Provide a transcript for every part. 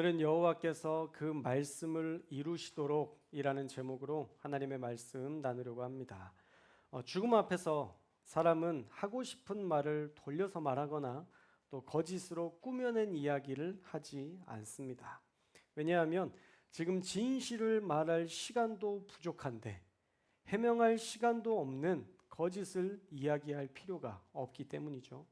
오늘은 여호와께서 그 말씀을 이루시도록 이라는 제목으로 하나님의 말씀 나누려고 합니다. 죽음 앞에서 사람은 하고 싶은 말을 돌려서 말하거나 또 거짓으로 꾸며낸 이야기를 하지 않습니다. 왜냐하면 지금 진실을 말할 시간도 부족한데 해명할 시간도 없는 거짓을 이야기할 필요가 없기 때문이죠.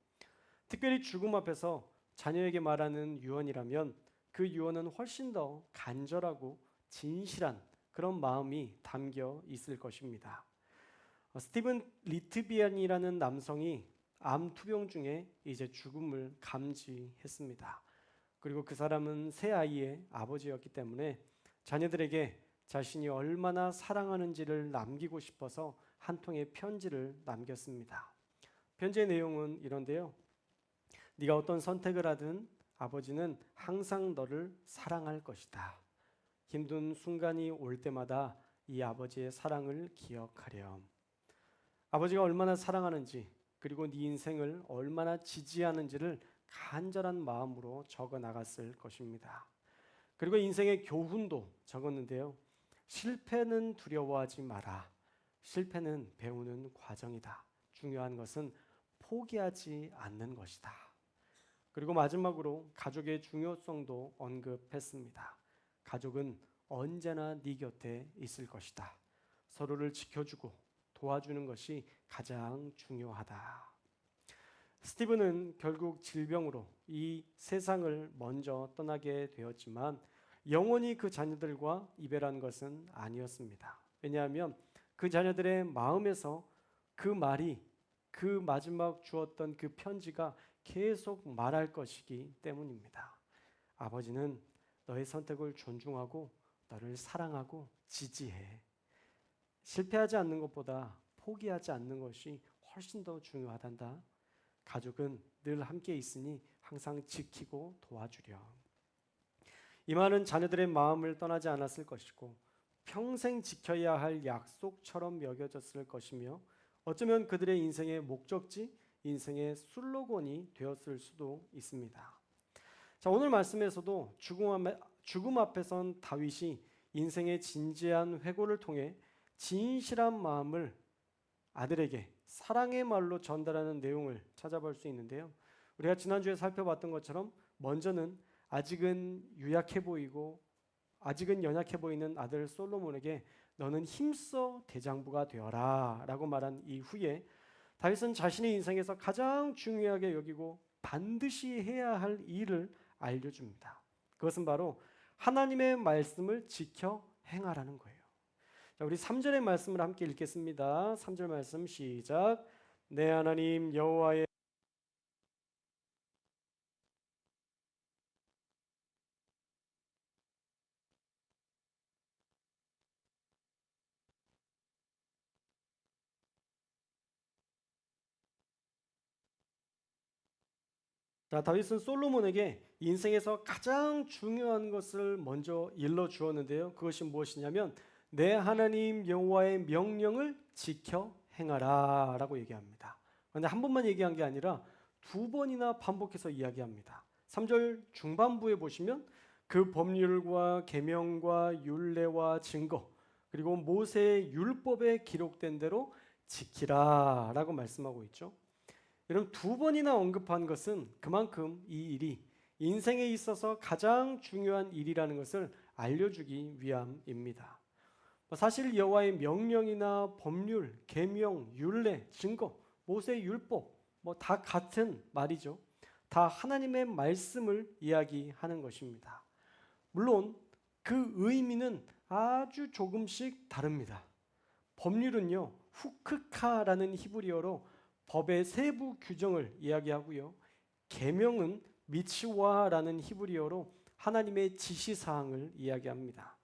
특별히 죽음 앞에서 자녀에게 말하는 유언이라면 그 유언은 훨씬 더 간절하고 진실한 그런 마음이 담겨 있을 것입니다. 스티븐 리트비안이라는 남성이 암 투병 중에 이제 죽음을 감지했습니다. 그리고 그 사람은 새 아이의 아버지였기 때문에 자녀들에게 자신이 얼마나 사랑하는지를 남기고 싶어서 한 통의 편지를 남겼습니다. 편지의 내용은 이런데요. 네가 어떤 선택을 하든 아버지는 항상 너를 사랑할 것이다. 힘든 순간이 올 때마다 이 아버지의 사랑을 기억하렴. 아버지가 얼마나 사랑하는지 그리고 네 인생을 얼마나 지지하는지를 간절한 마음으로 적어 나갔을 것입니다. 그리고 인생의 교훈도 적었는데요. 실패는 두려워하지 마라. 실패는 배우는 과정이다. 중요한 것은 포기하지 않는 것이다. 그리고 마지막으로 가족의 중요성도 언급했습니다. 가족은 언제나 네 곁에 있을 것이다. 서로를 지켜주고 도와주는 것이 가장 중요하다. 스티븐은 결국 질병으로 이 세상을 먼저 떠나게 되었지만 영원히 그 자녀들과 이별한 것은 아니었습니다. 왜냐하면 그 자녀들의 마음에서 그 말이 그 마지막 주었던 그 편지가 계속 말할 것이기 때문입니다. 아버지는 너의 선택을 존중하고 너를 사랑하고 지지해. 실패하지 않는 것보다 포기하지 않는 것이 훨씬 더 중요하단다. 가족은 늘 함께 있으니 항상 지키고 도와주렴. 이 말은 자녀들의 마음을 떠나지 않았을 것이고 평생 지켜야 할 약속처럼 여겨졌을 것이며 어쩌면 그들의 인생의 목적지, 인생의 슬로건이 되었을 수도 있습니다. 자, 오늘 말씀에서도 죽음 앞에 선 다윗이 인생의 진지한 회고를 통해 진실한 마음을 아들에게 사랑의 말로 전달하는 내용을 찾아볼 수 있는데요. 우리가 지난주에 살펴봤던 것처럼 먼저는 아직은 연약해 보이는 아들 솔로몬에게 너는 힘써 대장부가 되어라 라고 말한 이후에 다윗은 자신의 인생에서 가장 중요하게 여기고 반드시 해야 할 일을 알려줍니다. 그것은 바로 하나님의 말씀을 지켜 행하라는 거예요. 자, 우리 3절의 말씀을 함께 읽겠습니다. 3절 말씀 시작. 내 하나님 여호와의 자, 다윗은 솔로몬에게 인생에서 가장 중요한 것을 먼저 일러 주었는데요. 그것이 무엇이냐면 내 하나님 여호와의 명령을 지켜 행하라라고 얘기합니다. 그런데 한 번만 얘기한 게 아니라 두 번이나 반복해서 이야기합니다. 3절 중반부에 보시면 그 법률과 계명과 율례와 증거 그리고 모세의 율법에 기록된 대로 지키라라고 말씀하고 있죠. 여러분 두 번이나 언급한 것은 그만큼 이 일이 인생에 있어서 가장 중요한 일이라는 것을 알려주기 위함입니다. 사실 여호와의 명령이나 법률, 계명, 율례, 증거, 모세의 율법 다 같은 말이죠. 다 하나님의 말씀을 이야기하는 것입니다. 물론 그 의미는 아주 조금씩 다릅니다. 법률은요, 후크카라는 히브리어로 법의 세부 규정을 이야기하고요. 계명은 미츠와라는 히브리어로 하나님의 지시사항을 이야기합니다.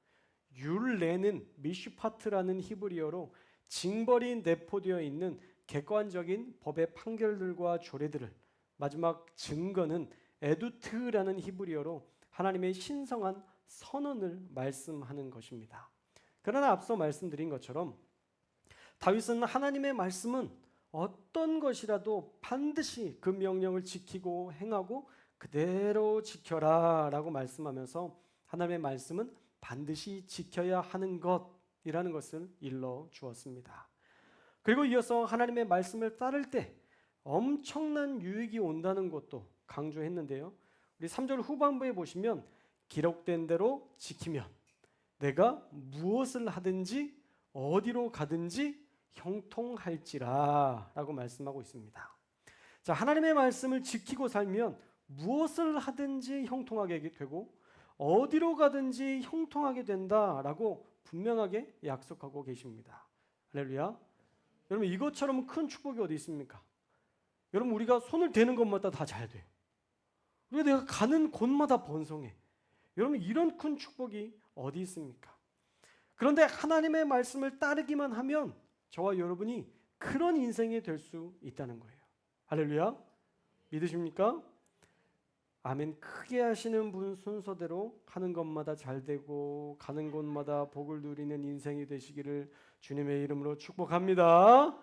율례는 미슈파트라는 히브리어로 징벌이 내포되어 있는 객관적인 법의 판결들과 조례들을, 마지막 증거는 에두트라는 히브리어로 하나님의 신성한 선언을 말씀하는 것입니다. 그러나 앞서 말씀드린 것처럼 다윗은 하나님의 말씀은 어떤 것이라도 반드시 그 명령을 지키고 행하고 그대로 지켜라 라고 말씀하면서 하나님의 말씀은 반드시 지켜야 하는 것이라는 것을 일러 주었습니다. 그리고 이어서 하나님의 말씀을 따를 때 엄청난 유익이 온다는 것도 강조했는데요. 우리 3절 후반부에 보시면 기록된 대로 지키면 내가 무엇을 하든지 어디로 가든지 형통할지라 라고 말씀하고 있습니다. 자, 하나님의 말씀을 지키고 살면 무엇을 하든지 형통하게 되고 어디로 가든지 형통하게 된다라고 분명하게 약속하고 계십니다. 할렐루야. 여러분, 이것처럼 큰 축복이 어디 있습니까? 여러분, 우리가 손을 대는 것마다 다 잘 돼요. 우리가 내가 가는 곳마다 번성해. 여러분, 이런 큰 축복이 어디 있습니까? 그런데 하나님의 말씀을 따르기만 하면 저와 여러분이 그런 인생이 될 수 있다는 거예요. 할렐루야. 믿으십니까? 아멘. 크게 하시는 분 순서대로 하는 것마다 잘 되고 가는 곳마다 복을 누리는 인생이 되시기를 주님의 이름으로 축복합니다.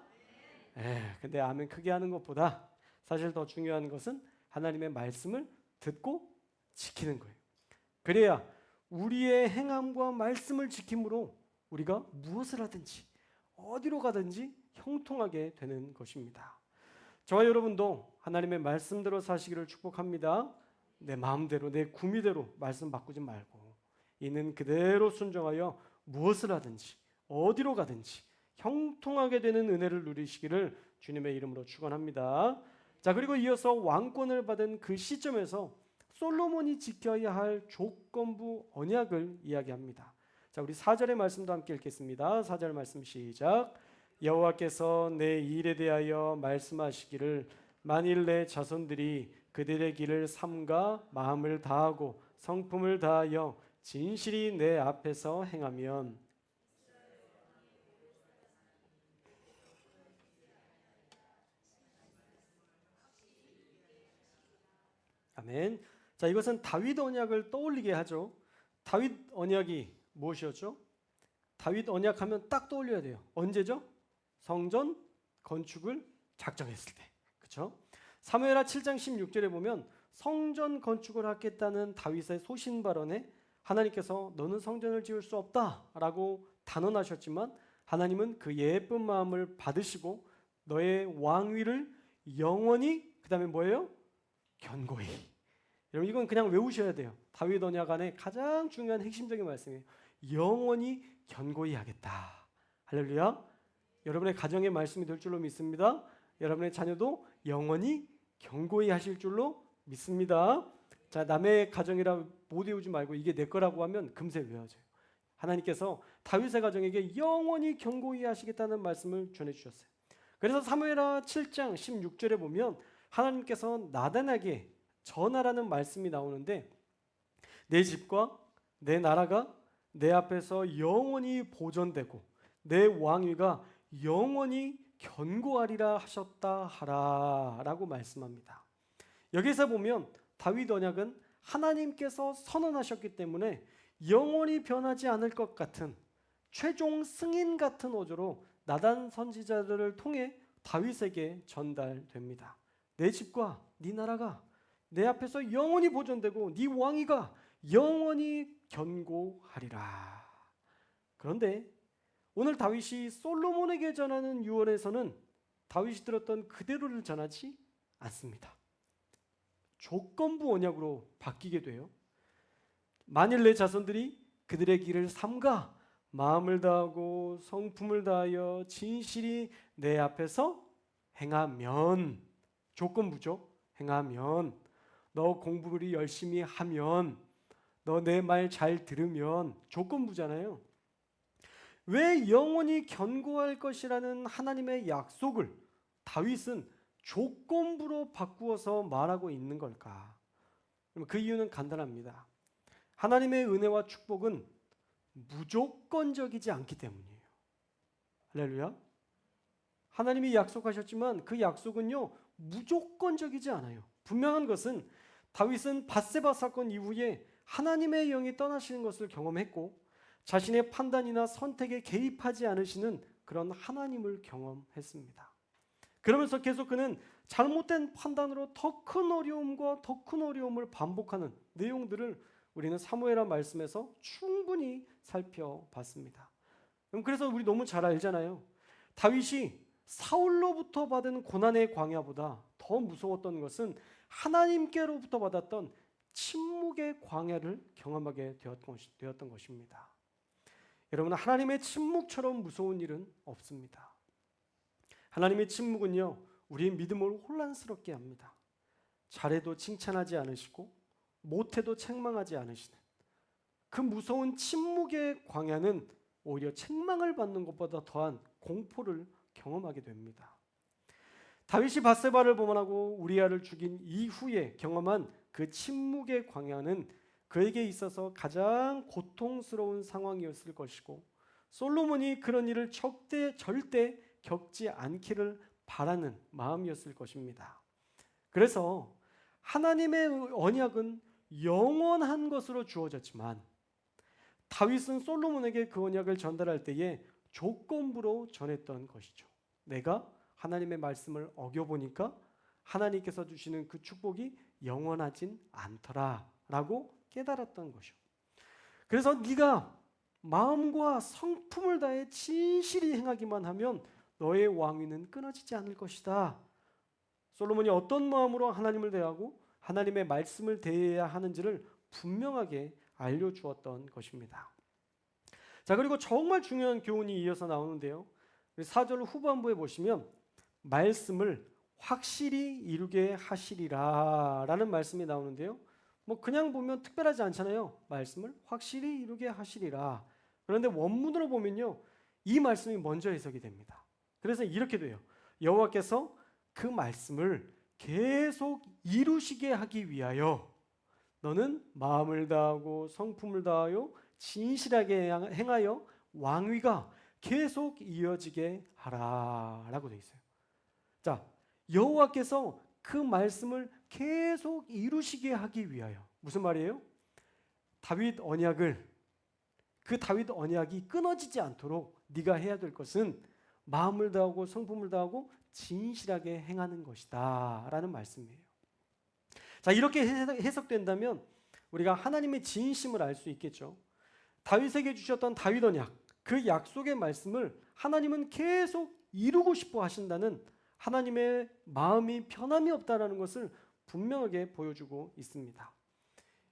근데 아멘 크게 하는 것보다 사실 더 중요한 것은 하나님의 말씀을 듣고 지키는 거예요. 그래야 우리의 행함과 말씀을 지킴으로 우리가 무엇을 하든지 어디로 가든지 형통하게 되는 것입니다. 저와 여러분도 하나님의 말씀대로 사시기를 축복합니다. 내 마음대로 내 구미대로 말씀 바꾸지 말고 있는 그대로 순종하여 무엇을 하든지 어디로 가든지 형통하게 되는 은혜를 누리시기를 주님의 이름으로 축원합니다. 자, 그리고 이어서 왕권을 받은 그 시점에서 솔로몬이 지켜야 할 조건부 언약을 이야기합니다. 자, 우리 4절의 말씀도 함께 읽겠습니다. 4절 말씀 시작. 여호와께서 내 일에 대하여 말씀하시기를 만일 내 자손들이 그들의 길을 삼가 마음을 다하고 성품을 다하여 진실이 내 앞에서 행하면 아멘. 자, 이것은 다윗 언약을 떠올리게 하죠. 다윗 언약이 무엇이었죠? 다윗 언약하면 딱 떠올려야 돼요. 언제죠? 성전 건축을 작정했을 때. 그렇죠? 사무엘하 7장 16절에 보면 성전 건축을 하겠다는 다윗의 소신 발언에 하나님께서 너는 성전을 지을 수 없다라고 단언하셨지만 하나님은 그 예쁜 마음을 받으시고 너의 왕위를 영원히 그다음에 뭐예요? 견고히. 여러분, 이건 그냥 외우셔야 돼요. 다윗 언약 안에 가장 중요한 핵심적인 말씀이에요. 영원히 견고히 하겠다. 할렐루야. 여러분의 가정의 말씀이 될 줄로 믿습니다. 여러분의 자녀도 영원히 견고히 하실 줄로 믿습니다. 자, 남의 가정이라 못 외우지 말고 이게 내 거라고 하면 금세 외워져요. 하나님께서 다윗의 가정에게 영원히 견고히 하시겠다는 말씀을 전해주셨어요. 그래서 사무엘하 7장 16절에 보면 하나님께서 나단에게 전하라는 말씀이 나오는데 내 집과 내 나라가 내 앞에서 영원히 보존되고 내 왕위가 영원히 견고하리라 하셨다 하라 라고 말씀합니다. 여기서 보면 다윗 언약은 하나님께서 선언하셨기 때문에 영원히 변하지 않을 것 같은 최종 승인 같은 어조로 나단 선지자들을 통해 다윗에게 전달됩니다. 내 집과 네 나라가 내 앞에서 영원히 보존되고 네 왕위가 영원히 견고하리라. 그런데 오늘 다윗이 솔로몬에게 전하는 유언에서는 다윗이 들었던 그대로를 전하지 않습니다. 조건부 언약으로 바뀌게 돼요. 만일 내 자손들이 그들의 길을 삼가 마음을 다하고 성품을 다하여 진실이 내 앞에서 행하면, 조건부죠. 행하면, 너 공부를 열심히 하면, 너 내 말 잘 들으면, 조건부잖아요. 왜 영원히 견고할 것이라는 하나님의 약속을 다윗은 조건부로 바꾸어서 말하고 있는 걸까? 그 이유는 간단합니다. 하나님의 은혜와 축복은 무조건적이지 않기 때문이에요. 할렐루야. 하나님이 약속하셨지만 그 약속은요 무조건적이지 않아요. 분명한 것은 다윗은 밧세바 사건 이후에 하나님의 영이 떠나시는 것을 경험했고 자신의 판단이나 선택에 개입하지 않으시는 그런 하나님을 경험했습니다. 그러면서 계속 그는 잘못된 판단으로 더 큰 어려움과 더 큰 어려움을 반복하는 내용들을 우리는 사무엘하 말씀에서 충분히 살펴봤습니다. 그래서 우리 너무 잘 알잖아요. 다윗이 사울로부터 받은 고난의 광야보다 더 무서웠던 것은 하나님께로부터 받았던 침묵의 광야를 경험하게 되었던 것입니다. 여러분, 하나님의 침묵처럼 무서운 일은 없습니다. 하나님의 침묵은요, 우리의 믿음을 혼란스럽게 합니다. 잘해도 칭찬하지 않으시고 못해도 책망하지 않으시는 그 무서운 침묵의 광야는 오히려 책망을 받는 것보다 더한 공포를 경험하게 됩니다. 다윗이 밧세바를 범하고 우리아를 죽인 이후에 경험한 그 침묵의 광야는 그에게 있어서 가장 고통스러운 상황이었을 것이고, 솔로몬이 그런 일을 절대 겪지 않기를 바라는 마음이었을 것입니다. 그래서 하나님의 언약은 영원한 것으로 주어졌지만 다윗은 솔로몬에게 그 언약을 전달할 때에 조건부로 전했던 것이죠. 내가 하나님의 말씀을 어겨보니까 하나님께서 주시는 그 축복이 영원하진 않더라라고 깨달았던 것이죠. 그래서 네가 마음과 성품을 다해 진실히 행하기만 하면 너의 왕위는 끊어지지 않을 것이다. 솔로몬이 어떤 마음으로 하나님을 대하고 하나님의 말씀을 대해야 하는지를 분명하게 알려주었던 것입니다. 자, 그리고 정말 중요한 교훈이 이어서 나오는데요. 4절 후반부에 보시면 말씀을 확실히 이루게 하시리라 라는 말씀이 나오는데요. 뭐 그냥 보면 특별하지 않잖아요. 말씀을 확실히 이루게 하시리라. 그런데 원문으로 보면요, 이 말씀이 먼저 해석이 됩니다. 그래서 이렇게 돼요. 여호와께서 그 말씀을 계속 이루시게 하기 위하여 너는 마음을 다하고 성품을 다하여 진실하게 행하여 왕위가 계속 이어지게 하라라고 되어 있어요. 자, 여호와께서 그 말씀을 계속 이루시게 하기 위하여, 무슨 말이에요? 다윗 언약을, 그 다윗 언약이 끊어지지 않도록 네가 해야 될 것은 마음을 다하고 성품을 다하고 진실하게 행하는 것이다 라는 말씀이에요. 자, 이렇게 해석된다면 우리가 하나님의 진심을 알 수 있겠죠. 다윗에게 주셨던 다윗 언약, 그 약속의 말씀을 하나님은 계속 이루고 싶어 하신다는 하나님의 마음이 변함이 없다라는 것을 분명하게 보여주고 있습니다.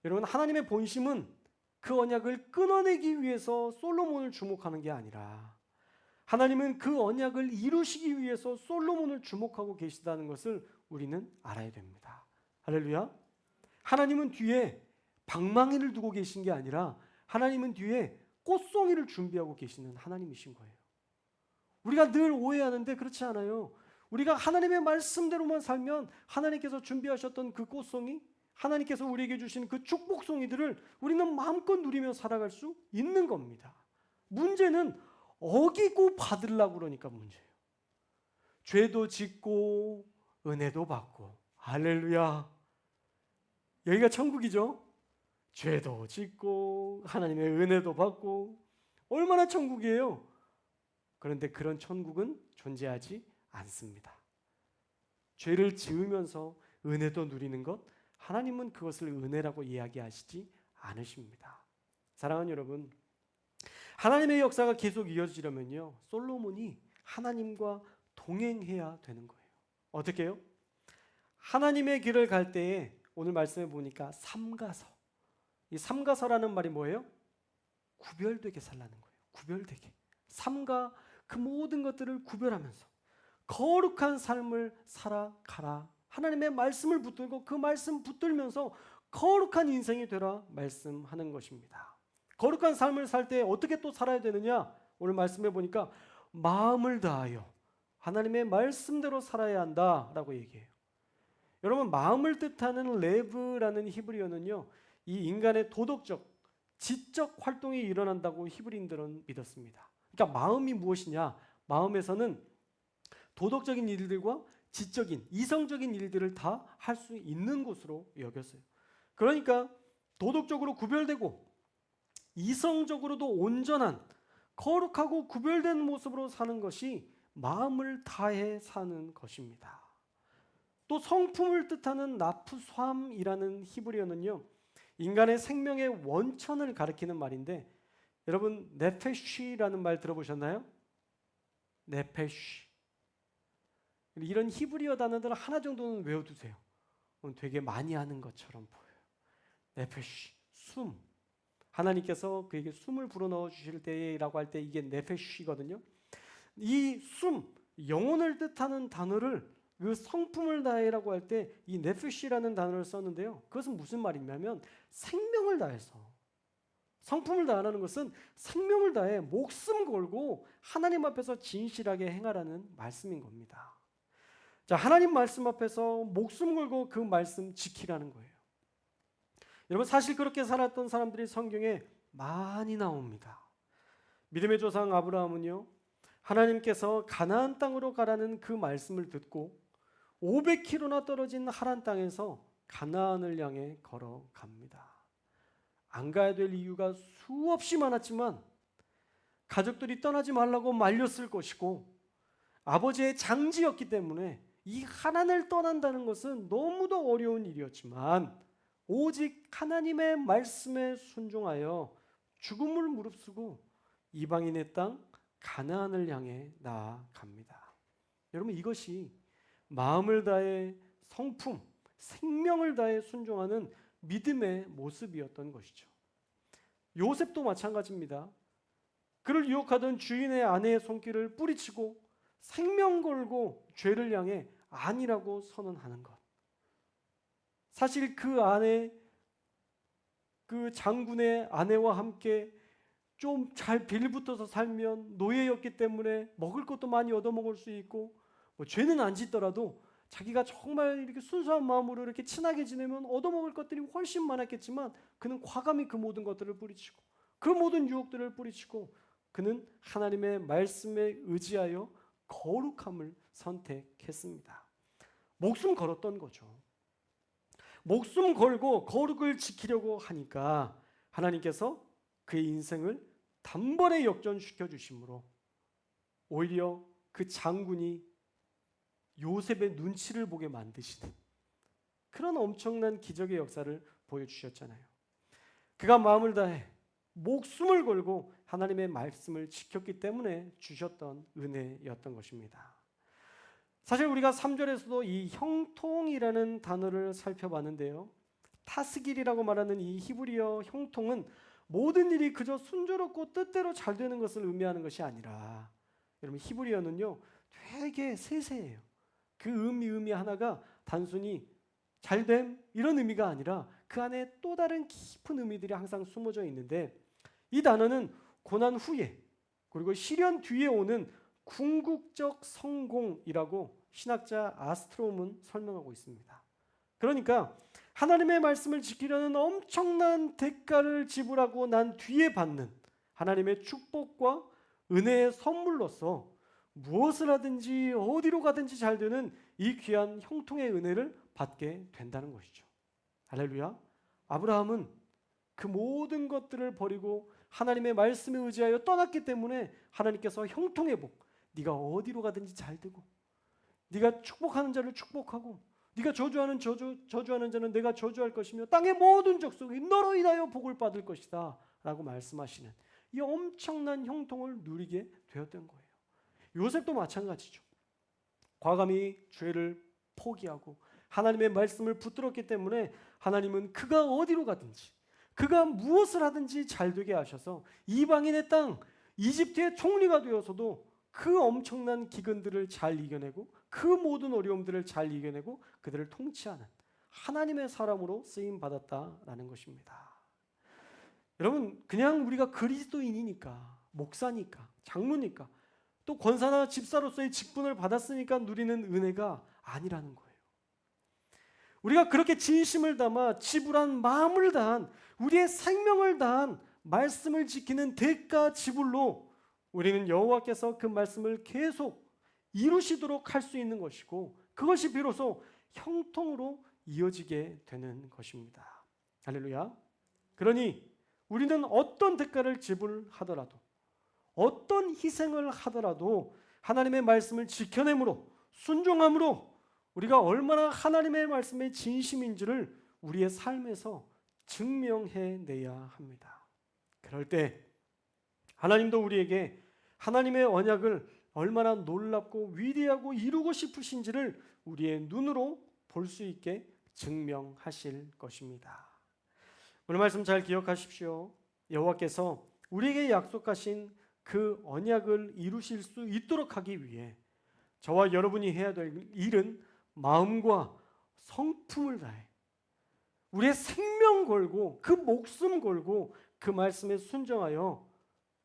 여러분, 하나님의 본심은 그 언약을 끊어내기 위해서 솔로몬을 주목하는 게 아니라 하나님은 그 언약을 이루시기 위해서 솔로몬을 주목하고 계시다는 것을 우리는 알아야 됩니다. 할렐루야. 하나님은 뒤에 방망이를 두고 계신 게 아니라 하나님은 뒤에 꽃송이를 준비하고 계시는 하나님이신 거예요. 우리가 늘 오해하는데 그렇지 않아요. 우리가 하나님의 말씀대로만 살면 하나님께서 준비하셨던 그 꽃송이, 하나님께서 우리에게 주신 그 축복송이들을 우리는 마음껏 누리며 살아갈 수 있는 겁니다. 문제는 어기고 받으려고 그러니까 문제예요. 죄도 짓고 은혜도 받고. 할렐루야. 여기가 천국이죠. 죄도 짓고 하나님의 은혜도 받고 얼마나 천국이에요. 그런데 그런 천국은 존재하지 않습니다. 죄를 지으면서 은혜도 누리는 것, 하나님은 그것을 은혜라고 이야기하시지 않으십니다. 사랑하는 여러분, 하나님의 역사가 계속 이어지려면요, 솔로몬이 하나님과 동행해야 되는 거예요. 어떻게 해요? 하나님의 길을 갈 때에 오늘 말씀해 보니까 삼가서, 이 삼가서라는 말이 뭐예요? 구별되게 살라는 거예요. 구별되게. 삼가 그 모든 것들을 구별하면서 거룩한 삶을 살아가라. 하나님의 말씀을 붙들고 그 말씀 붙들면서 거룩한 인생이 되라 말씀하는 것입니다. 거룩한 삶을 살 때 어떻게 또 살아야 되느냐? 오늘 말씀해 보니까 마음을 다하여 하나님의 말씀대로 살아야 한다라고 얘기해요. 여러분, 마음을 뜻하는 레브라는 히브리어는요, 이 인간의 도덕적, 지적 활동이 일어난다고 히브리인들은 믿었습니다. 그러니까 마음이 무엇이냐? 마음에서는 도덕적인 일들과 지적인, 이성적인 일들을 다 할 수 있는 곳으로 여겼어요. 그러니까 도덕적으로 구별되고 이성적으로도 온전한 거룩하고 구별된 모습으로 사는 것이 마음을 다해 사는 것입니다. 또 성품을 뜻하는 나프수함이라는 히브리어는요, 인간의 생명의 원천을 가리키는 말인데, 여러분 네페쉬라는 말 들어보셨나요? 네페쉬. 이런 히브리어 단어들 하나 정도는 외워두세요. 되게 많이 하는 것처럼 보여요. 네페쉬, 숨. 하나님께서 그에게 숨을 불어넣어 주실 때라고 할 때 이게 네페쉬거든요. 이 숨, 영혼을 뜻하는 단어를 그 성품을 다해라고 할 때 이 네페쉬라는 단어를 썼는데요. 그것은 무슨 말이냐면 생명을 다해서, 성품을 다하는 것은 생명을 다해 목숨 걸고 하나님 앞에서 진실하게 행하라는 말씀인 겁니다. 자, 하나님 말씀 앞에서 목숨 걸고 그 말씀 지키라는 거예요. 여러분, 사실 그렇게 살았던 사람들이 성경에 많이 나옵니다. 믿음의 조상 아브라함은요, 하나님께서 가나안 땅으로 가라는 그 말씀을 듣고 500km나 떨어진 하란 땅에서 가나안을 향해 걸어갑니다. 안 가야 될 이유가 수없이 많았지만 가족들이 떠나지 말라고 말렸을 것이고 아버지의 장지였기 때문에 이 하란을 떠난다는 것은 너무도 어려운 일이었지만 오직 하나님의 말씀에 순종하여 죽음을 무릅쓰고 이방인의 땅 가나안을 향해 나아갑니다. 여러분, 이것이 마음을 다해 성품, 생명을 다해 순종하는 믿음의 모습이었던 것이죠. 요셉도 마찬가지입니다. 그를 유혹하던 주인의 아내의 손길을 뿌리치고 생명 걸고 죄를 향해 아니라고 선언하는 것. 사실 그 아내, 그 장군의 아내와 함께 좀 잘 빌붙어서 살면 노예였기 때문에 먹을 것도 많이 얻어먹을 수 있고 죄는 안 짓더라도 자기가 정말 이렇게 순수한 마음으로 이렇게 친하게 지내면 얻어먹을 것들이 훨씬 많았겠지만 그는 과감히 그 모든 것들을 뿌리치고 그 모든 유혹들을 뿌리치고 그는 하나님의 말씀에 의지하여 거룩함을 선택했습니다. 목숨 걸었던 거죠. 목숨 걸고 거룩을 지키려고 하니까 하나님께서 그의 인생을 단번에 역전시켜 주심으로 오히려 그 장군이 요셉의 눈치를 보게 만드시는 그런 엄청난 기적의 역사를 보여주셨잖아요. 그가 마음을 다해 목숨을 걸고 하나님의 말씀을 지켰기 때문에 주셨던 은혜였던 것입니다. 사실 우리가 3절에서도 이 형통이라는 단어를 살펴봤는데요. 타스길이라고 말하는 이 히브리어 형통은 모든 일이 그저 순조롭고 뜻대로 잘 되는 것을 의미하는 것이 아니라, 여러분 히브리어는요 되게 세세해요. 그 의미 하나가 단순히 잘됨 이런 의미가 아니라 그 안에 또 다른 깊은 의미들이 항상 숨어져 있는데, 이 단어는 고난 후에 그리고 시련 뒤에 오는 궁극적 성공이라고 신학자 아스트롬은 설명하고 있습니다. 그러니까 하나님의 말씀을 지키려는 엄청난 대가를 지불하고 난 뒤에 받는 하나님의 축복과 은혜의 선물로서 무엇을 하든지 어디로 가든지 잘 되는 이 귀한 형통의 은혜를 받게 된다는 것이죠. 할렐루야. 아브라함은 그 모든 것들을 버리고 하나님의 말씀에 의지하여 떠났기 때문에 하나님께서 형통의 복, 네가 어디로 가든지 잘 되고 네가 축복하는 자를 축복하고 네가 저주하는 자는 내가 저주할 것이며 땅의 모든 족속이 너로 인하여 복을 받을 것이다 라고 말씀하시는 이 엄청난 형통을 누리게 되었던 거예요. 요셉도 마찬가지죠. 과감히 죄를 포기하고 하나님의 말씀을 붙들었기 때문에 하나님은 그가 어디로 가든지 그가 무엇을 하든지 잘 되게 하셔서 이방인의 땅 이집트의 총리가 되어서도 그 엄청난 기근들을 잘 이겨내고 그 모든 어려움들을 잘 이겨내고 그들을 통치하는 하나님의 사람으로 쓰임 받았다라는 것입니다. 여러분, 그냥 우리가 그리스도인이니까, 목사니까, 장로니까, 또 권사나 집사로서의 직분을 받았으니까 누리는 은혜가 아니라는 거예요. 우리가 그렇게 진심을 담아 지불한 마음을 다한 우리의 생명을 다한 말씀을 지키는 대가 지불로 우리는 여호와께서 그 말씀을 계속 이루시도록 할 수 있는 것이고 그것이 비로소 형통으로 이어지게 되는 것입니다. 할렐루야. 그러니 우리는 어떤 대가를 지불하더라도 어떤 희생을 하더라도 하나님의 말씀을 지켜내므로 순종함으로 우리가 얼마나 하나님의 말씀의 진심인지를 우리의 삶에서 증명해내야 합니다. 그럴 때 하나님도 우리에게 하나님의 언약을 얼마나 놀랍고 위대하고 이루고 싶으신지를 우리의 눈으로 볼 수 있게 증명하실 것입니다. 오늘 말씀 잘 기억하십시오. 여호와께서 우리에게 약속하신 그 언약을 이루실 수 있도록 하기 위해 저와 여러분이 해야 될 일은 마음과 성품을 다해 우리의 생명 걸고 그 목숨 걸고 그 말씀에 순종하여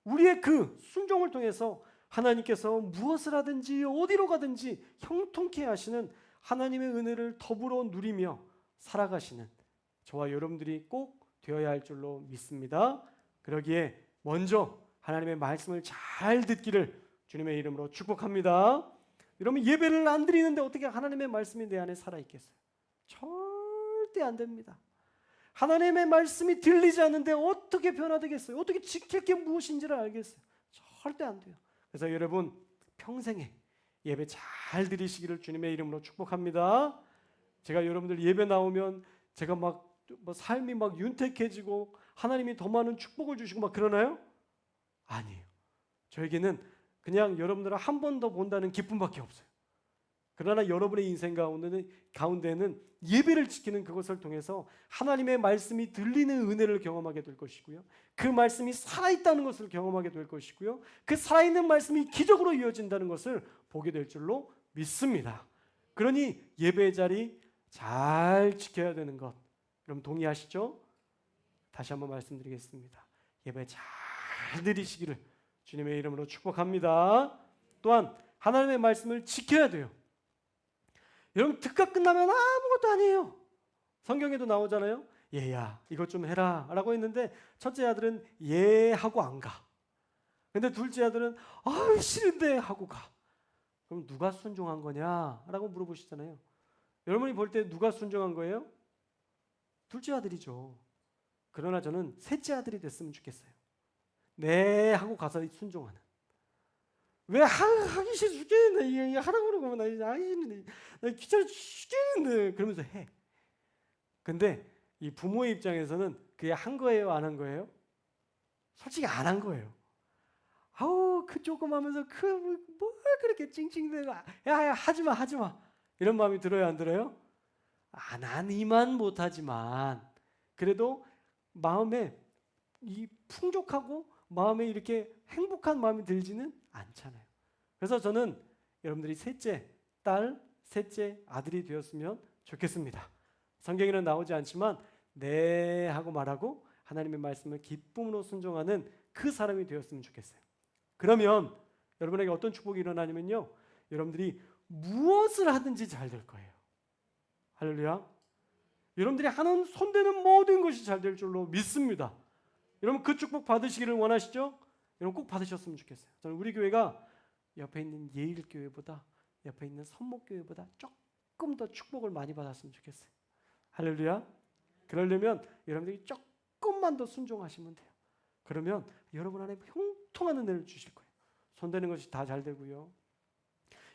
우리의 그 순종을 통해서 하나님께서 무엇을 하든지 어디로 가든지 형통케 하시는 하나님의 은혜를 더불어 누리며 살아가시는 저와 여러분들이 꼭 되어야 할 줄로 믿습니다. 그러기에 먼저 하나님의 말씀을 잘 듣기를 주님의 이름으로 축복합니다. 여러분, 예배를 안 드리는데 어떻게 하나님의 말씀이 내 안에 살아있겠어요? 절대 안 됩니다. 하나님의 말씀이 들리지 않는데 어떻게 변화되겠어요? 어떻게 지킬 게 무엇인지를 알겠어요? 절대 안 돼요. 그래서 여러분, 평생에 예배 잘 드리시기를 주님의 이름으로 축복합니다. 제가 여러분들 예배 나오면 제가 막 삶이 막 윤택해지고 하나님이 더 많은 축복을 주시고 막 그러나요? 아니에요. 저에게는 그냥 여러분들을 한 번 더 본다는 기쁨밖에 없어요. 그러나 여러분의 인생 가운데는 예배를 지키는 그것을 통해서 하나님의 말씀이 들리는 은혜를 경험하게 될 것이고요. 그 말씀이 살아있다는 것을 경험하게 될 것이고요. 그 살아있는 말씀이 기적으로 이어진다는 것을 보게 될 줄로 믿습니다. 그러니 예배의 자리 잘 지켜야 되는 것, 여러분 동의하시죠? 다시 한번 말씀드리겠습니다. 예배 잘 드리시기를 주님의 이름으로 축복합니다. 또한 하나님의 말씀을 지켜야 돼요. 여러분, 특가 끝나면 아무것도 아니에요. 성경에도 나오잖아요. 얘야 이것 좀 해라 라고 했는데 첫째 아들은 예 하고 안 가. 근데 둘째 아들은 싫은데 하고 가. 그럼 누가 순종한 거냐 라고 물어보시잖아요. 여러분이 볼 때 누가 순종한 거예요? 둘째 아들이죠. 그러나 저는 셋째 아들이 됐으면 좋겠어요. 네 하고 가서 순종하는. 왜 하기 싫어 죽겠는데 이게 하라고 그러고 나 귀찮아 죽겠는데 그러면서 해. 근데 이 부모의 입장에서는 그게 한 거예요, 안 한 거예요? 솔직히 안 한 거예요. 아우 그 조금 하면서 뭘 그렇게 찡찡대고 야 하지마 이런 마음이 들어요, 안 들어요? 난 이만 못하지만 그래도 마음에 이 풍족하고 마음에 이렇게 행복한 마음이 들지는 않잖아요. 그래서 저는 여러분들이 셋째 딸, 셋째 아들이 되었으면 좋겠습니다. 성경에는 나오지 않지만 네 하고 말하고 하나님의 말씀을 기쁨으로 순종하는 그 사람이 되었으면 좋겠어요. 그러면 여러분에게 어떤 축복이 일어나냐면요, 여러분들이 무엇을 하든지 잘 될 거예요. 할렐루야. 여러분들이 하는 손대는 모든 것이 잘 될 줄로 믿습니다. 여러분 그 축복 받으시기를 원하시죠? 여러분 꼭 받으셨으면 좋겠어요. 저는 우리 교회가 옆에 있는 예일교회보다 옆에 있는 선목교회보다 조금 더 축복을 많이 받았으면 좋겠어요. 할렐루야. 그러려면 여러분들이 조금만 더 순종하시면 돼요. 그러면 여러분 안에 형통한 은혜를 주실 거예요. 손대는 것이 다 잘 되고요.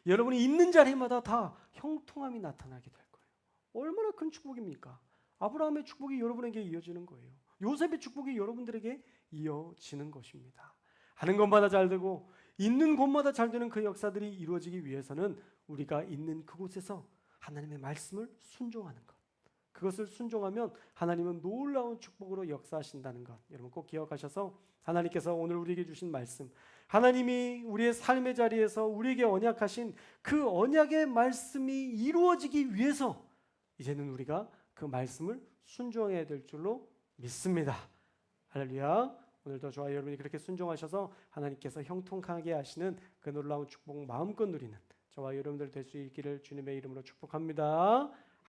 여러분이 있는 자리마다 다 형통함이 나타나게 될 거예요. 얼마나 큰 축복입니까? 아브라함의 축복이 여러분에게 이어지는 거예요. 요셉의 축복이 여러분들에게 이어지는 것입니다. 하는 것마다 잘 되고 있는 곳마다 잘 되는 그 역사들이 이루어지기 위해서는 우리가 있는 그곳에서 하나님의 말씀을 순종하는 것, 그것을 순종하면 하나님은 놀라운 축복으로 역사하신다는 것, 여러분 꼭 기억하셔서 하나님께서 오늘 우리에게 주신 말씀, 하나님이 우리의 삶의 자리에서 우리에게 언약하신 그 언약의 말씀이 이루어지기 위해서 이제는 우리가 그 말씀을 순종해야 될 줄로 믿습니다. 할렐루야. 오늘도 저와 여러분이 그렇게 순종하셔서 하나님께서 형통하게 하시는 그 놀라운 축복 마음껏 누리는 저와 여러분들 될 수 있기를 주님의 이름으로 축복합니다.